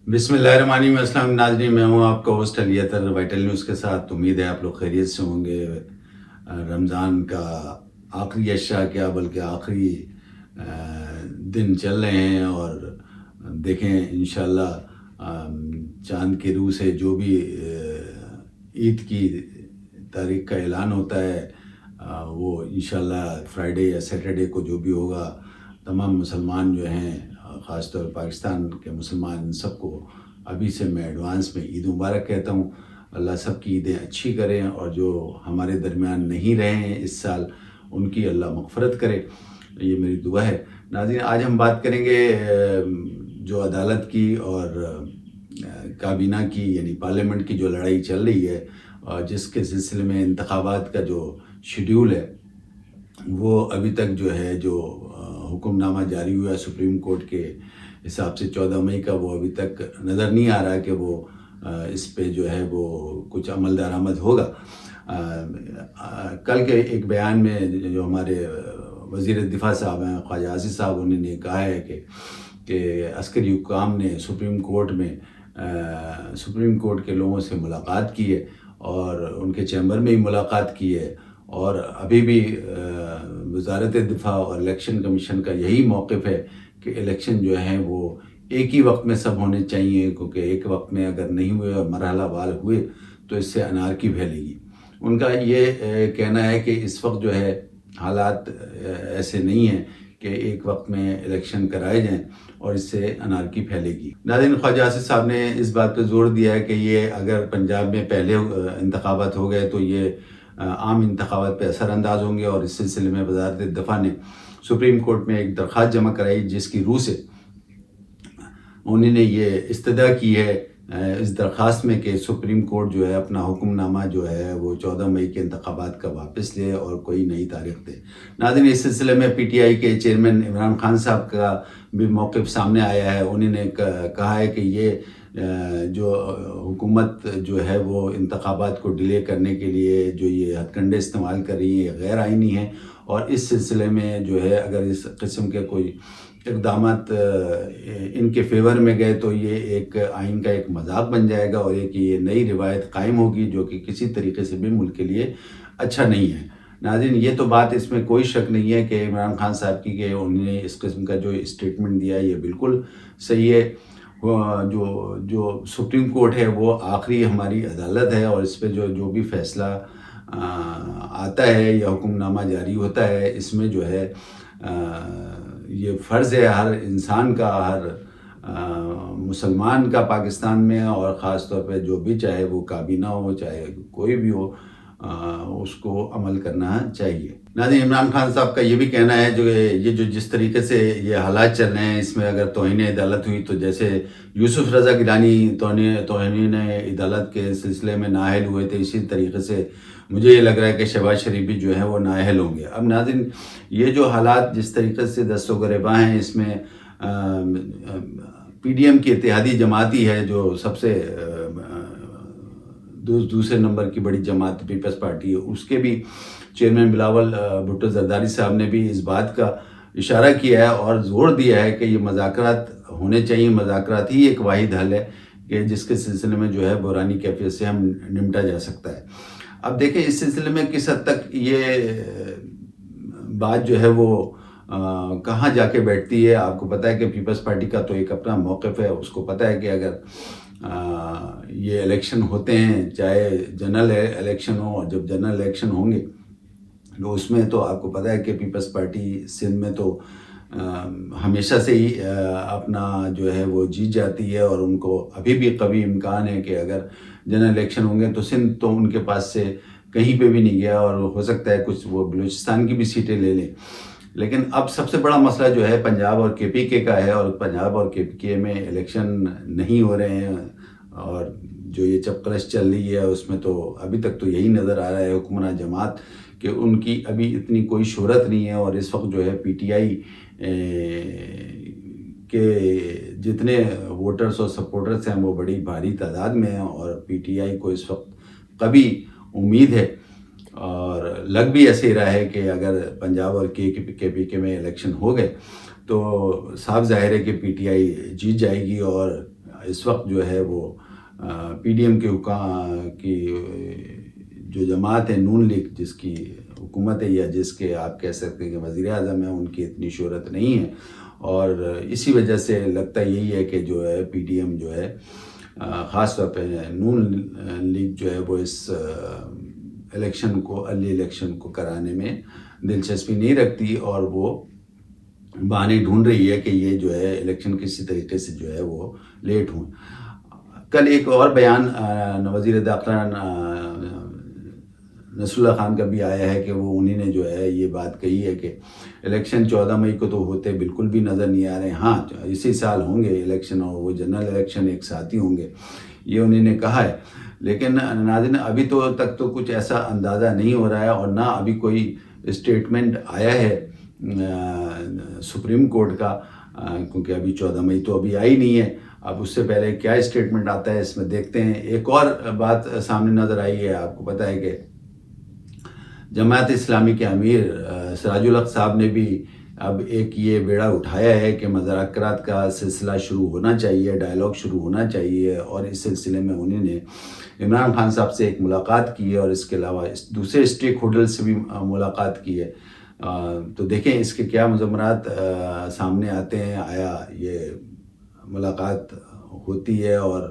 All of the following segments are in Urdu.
بسم اللہ الرحمن الرحیم۔ السلام ناظرین، میں ہوں آپ کا ہوسٹ علی اطہر وائٹل نیوز کے ساتھ۔ امید ہے آپ لوگ خیریت سے ہوں گے۔ رمضان کا آخری عشاء کیا بلکہ آخری دن چل رہے ہیں، اور دیکھیں انشاءاللہ چاند کے روح سے جو بھی عید کی تاریخ کا اعلان ہوتا ہے وہ انشاءاللہ فرائیڈے یا سیٹرڈے کو جو بھی ہوگا، تمام مسلمان جو ہیں، خاص طور پاکستان کے مسلمان، ان سب کو ابھی سے میں ایڈوانس میں عید مبارک کہتا ہوں۔ اللہ سب کی عیدیں اچھی کریں، اور جو ہمارے درمیان نہیں رہے ہیں اس سال ان کی اللہ مغفرت کرے، یہ میری دعا ہے۔ ناظرین، آج ہم بات کریں گے جو عدالت کی اور کابینہ کی یعنی پارلیمنٹ کی جو لڑائی چل رہی ہے، اور جس کے سلسلے میں انتخابات کا جو شیڈیول ہے وہ ابھی تک جو ہے، جو حکم نامہ جاری ہوا ہے سپریم کورٹ کے حساب سے 14 مئی کا، وہ ابھی تک نظر نہیں آ رہا کہ وہ اس پہ جو ہے وہ کچھ عمل درآمد ہوگا۔ کل کے ایک بیان میں جو ہمارے وزیر دفاع صاحب ہیں خواجہ عاصف صاحب، انہوں نے کہا ہے کہ عسکری حکام نے سپریم کورٹ کے لوگوں سے ملاقات کی ہے، اور ان کے چیمبر میں ہی ملاقات کی ہے، اور ابھی بھی وزارت دفاع اور الیکشن کمیشن کا یہی موقف ہے کہ الیکشن جو ہیں وہ ایک ہی وقت میں سب ہونے چاہیے، کیونکہ ایک وقت میں اگر نہیں ہوئے اور مرحلہ وار ہوئے تو اس سے انارکی پھیلے گی۔ ان کا یہ کہنا ہے کہ اس وقت جو ہے حالات ایسے نہیں ہیں کہ ایک وقت میں الیکشن کرائے جائیں اور اس سے انارکی پھیلے گی۔ ناظرین، خواجہ آصف صاحب نے اس بات پہ زور دیا ہے کہ یہ اگر پنجاب میں پہلے انتخابات ہو گئے تو یہ عام انتخابات پہ اثر انداز ہوں گے، اور اس سلسلے میں وزارت دفاع نے سپریم کورٹ میں ایک درخواست جمع کرائی، جس کی روح سے انہوں نے یہ استدعا کی ہے اس درخواست میں کہ سپریم کورٹ جو ہے اپنا حکم نامہ جو ہے وہ 14 مئی کے انتخابات کا واپس لے اور کوئی نئی تاریخ دے۔ ناظرین، اس سلسلے میں پی ٹی آئی کے چیئرمین عمران خان صاحب کا بھی موقف سامنے آیا ہے۔ انہوں نے کہا ہے کہ یہ جو حکومت جو ہے وہ انتخابات کو ڈیلے کرنے کے لیے جو یہ ہتھ کنڈے استعمال کر رہی ہے غیر آئینی ہیں، اور اس سلسلے میں جو ہے اگر اس قسم کے کوئی اقدامات ان کے فیور میں گئے تو یہ ایک آئین کا ایک مذاق بن جائے گا، اور ایک یہ نئی روایت قائم ہوگی جو کہ کسی طریقے سے بھی ملک کے لیے اچھا نہیں ہے۔ ناظرین، یہ تو بات اس میں کوئی شک نہیں ہے کہ عمران خان صاحب کی کہ انہوں نے اس قسم کا جو اسٹیٹمنٹ دیا ہے یہ بالکل صحیح ہے۔ جو سپریم کورٹ ہے وہ آخری ہماری عدالت ہے، اور اس پہ جو بھی فیصلہ آتا ہے یا حکم نامہ جاری ہوتا ہے، اس میں جو ہے یہ فرض ہے ہر انسان کا، ہر مسلمان کا پاکستان میں، اور خاص طور پہ جو بھی چاہے وہ کابینہ ہو چاہے کوئی بھی ہو، اس کو عمل کرنا چاہیے۔ ناظرین، عمران خان صاحب کا یہ بھی کہنا ہے جو جس طریقے سے یہ حالات چل رہے ہیں، اس میں اگر توہین عدالت ہوئی تو جیسے یوسف رضا گیلانی توہین عدالت کے سلسلے میں نااہل ہوئے تھے، اسی طریقے سے مجھے یہ لگ رہا ہے کہ شہباز شریف بھی جو ہے وہ نااہل ہوں گے۔ اب ناظرین، یہ جو حالات جس طریقے سے دست و گریباں ہیں، اس میں پی ڈی ایم کی اتحادی جماعتی ہے جو سب سے دوسرے نمبر کی بڑی جماعت پیپلز پارٹی ہے، اس کے بھی چیئرمین بلاول بھٹو زرداری صاحب نے بھی اس بات کا اشارہ کیا ہے اور زور دیا ہے کہ یہ مذاکرات ہونے چاہیے، مذاکرات ہی ایک واحد حل ہے کہ جس کے سلسلے میں جو ہے بحرانی کیفیت سے ہم نمٹا جا سکتا ہے۔ اب دیکھیں اس سلسلے میں کس حد تک یہ بات جو ہے وہ کہاں جا کے بیٹھتی ہے۔ آپ کو پتہ ہے کہ پیپلز پارٹی کا تو ایک اپنا موقف ہے، اس کو پتہ ہے کہ اگر یہ الیکشن ہوتے ہیں، چاہے جنرل الیکشن ہو، اور جب جنرل الیکشن ہوں گے تو اس میں تو آپ کو پتہ ہے کہ پیپلز پارٹی سندھ میں تو ہمیشہ سے ہی اپنا جو ہے وہ جیت جاتی ہے، اور ان کو ابھی بھی قوی امکان ہے کہ اگر جنرل الیکشن ہوں گے تو سندھ تو ان کے پاس سے کہیں پہ بھی نہیں گیا، اور ہو سکتا ہے کچھ وہ بلوچستان کی بھی سیٹیں لے لیں۔ لیکن اب سب سے بڑا مسئلہ جو ہے پنجاب اور کے پی کے کا ہے، اور پنجاب اور کے پی کے میں الیکشن نہیں ہو رہے ہیں، اور جو یہ چپقلش چل رہی ہے اس میں تو ابھی تک تو یہی نظر آ رہا ہے حکمراں جماعت کہ ان کی ابھی اتنی کوئی شہرت نہیں ہے، اور اس وقت جو ہے پی ٹی آئی کے جتنے ووٹرز اور سپورٹرز ہیں وہ بڑی بھاری تعداد میں ہیں، اور پی ٹی آئی کو اس وقت قوی امید ہے، اور لگ بھی ایسے ہی رہا ہے کہ اگر پنجاب اور کے پی کے میں الیکشن ہو گئے تو صاف ظاہر ہے کہ پی ٹی آئی جیت جائے گی، اور اس وقت جو ہے وہ پی ڈی ایم کے کی جو جماعت ہے نون لیگ، جس کی حکومت ہے یا جس کے آپ کہہ سکتے ہیں کہ وزیر اعظم ہیں، ان کی اتنی شہرت نہیں ہے، اور اسی وجہ سے لگتا یہی ہے کہ جو ہے پی ڈی ایم جو ہے خاص طور پہ نون لیگ جو ہے وہ اس الیکشن کو، ارلی الیکشن کو کرانے میں دلچسپی نہیں رکھتی، اور وہ بہانے ڈھونڈ رہی ہے کہ یہ جو ہے الیکشن کسی طریقے سے جو ہے وہ لیٹ ہوں۔ کل ایک اور بیان وزیر داخلہ نصر اللہ خان کا بھی آیا ہے کہ وہ انہی نے جو ہے یہ بات کہی ہے کہ الیکشن 14 مئی کو تو ہوتے بالکل بھی نظر نہیں آ رہے ہیں، ہاں اسی سال ہوں گے الیکشن، اور وہ جنرل الیکشن ایک ساتھ ہی ہوں گے، یہ انہی نے کہا ہے۔ لیکن ناظرین ابھی تو تک تو کچھ ایسا اندازہ نہیں ہو رہا ہے، اور نہ ابھی کوئی اسٹیٹمنٹ آیا ہے سپریم کورٹ کا، کیونکہ ابھی 14 مئی تو ابھی آئی نہیں ہے۔ اب اس سے پہلے کیا اسٹیٹمنٹ آتا ہے اس میں دیکھتے ہیں۔ ایک اور بات سامنے نظر آئی ہے، آپ کو پتہ ہے کہ جماعت اسلامی کے امیر سراج الحق صاحب نے بھی اب ایک یہ بیڑا اٹھایا ہے کہ مذاکرات کا سلسلہ شروع ہونا چاہیے، ڈائلاگ شروع ہونا چاہیے، اور اس سلسلے میں انہوں نے عمران خان صاحب سے ایک ملاقات کی ہے، اور اس کے علاوہ دوسرے اسٹیک ہولڈر سے بھی ملاقات کی ہے۔ تو دیکھیں اس کے کیا مضمرات سامنے آتے ہیں، آیا یہ ملاقات ہوتی ہے اور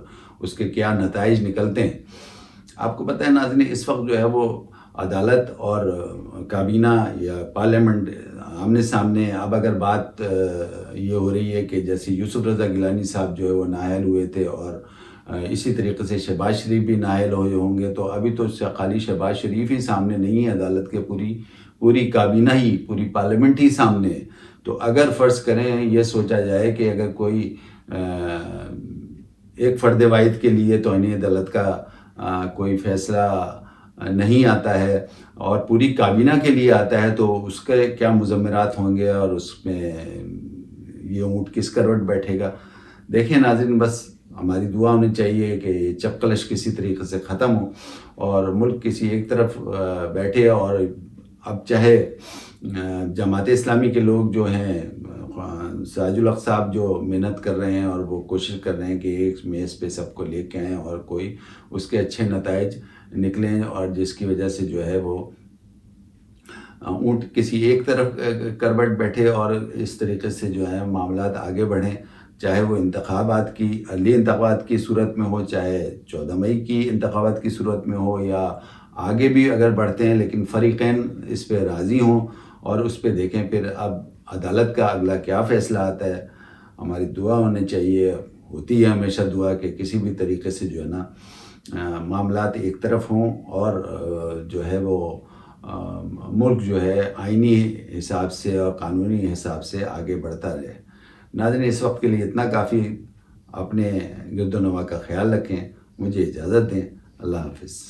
اس کے کیا نتائج نکلتے ہیں۔ آپ کو پتہ ہے ناظرین، اس وقت جو ہے وہ عدالت اور کابینہ یا پارلیمنٹ آمنے سامنے، اب اگر بات یہ ہو رہی ہے کہ جیسے یوسف رضا گیلانی صاحب جو ہے وہ نااہل ہوئے تھے، اور اسی طریقے سے شہباز شریف بھی نااہل ہوئے ہوں گے، تو ابھی تو خالی شہباز شریف ہی سامنے نہیں ہے عدالت کے، پوری کابینہ ہی، پوری پارلیمنٹ ہی سامنے ہے۔ تو اگر فرض کریں یہ سوچا جائے کہ اگر کوئی ایک فرد واحد کے لیے توہین عدالت کا کوئی فیصلہ نہیں آتا ہے اور پوری کابینہ کے لیے آتا ہے، تو اس کے کیا مضمرات ہوں گے، اور اس میں یہ اونٹ کس کروٹ بیٹھے گا۔ دیکھیں ناظرین، بس ہماری دعا ہونی چاہیے کہ یہ چپکلش کسی طریقے سے ختم ہو، اور ملک کسی ایک طرف بیٹھے، اور اب چاہے جماعت اسلامی کے لوگ جو ہیں، سراج الحق صاحب جو محنت کر رہے ہیں اور وہ کوشش کر رہے ہیں کہ ایک میز پہ سب کو لے کے آئیں اور کوئی اس کے اچھے نتائج نکلیں، اور جس کی وجہ سے جو ہے وہ اونٹ کسی ایک طرف کروٹ بیٹھے، اور اس طریقے سے جو ہے معاملات آگے بڑھیں، چاہے وہ انتخابات کی، ارلی انتخابات کی صورت میں ہو، چاہے 14 مئی کی انتخابات کی صورت میں ہو، یا آگے بھی اگر بڑھتے ہیں، لیکن فریقین اس پہ راضی ہوں، اور اس پہ دیکھیں پھر اب عدالت کا اگلا کیا فیصلہ آتا ہے۔ ہماری دعا ہونے چاہیے، ہوتی ہے ہمیشہ دعا، کہ کسی بھی طریقے سے جو ہے نا معاملات ایک طرف ہوں، اور جو ہے وہ ملک جو ہے آئینی حساب سے اور قانونی حساب سے آگے بڑھتا رہے۔ ناظرین، اس وقت کے لیے اتنا کافی، اپنے گرد و نواح کا خیال رکھیں، مجھے اجازت دیں، اللہ حافظ۔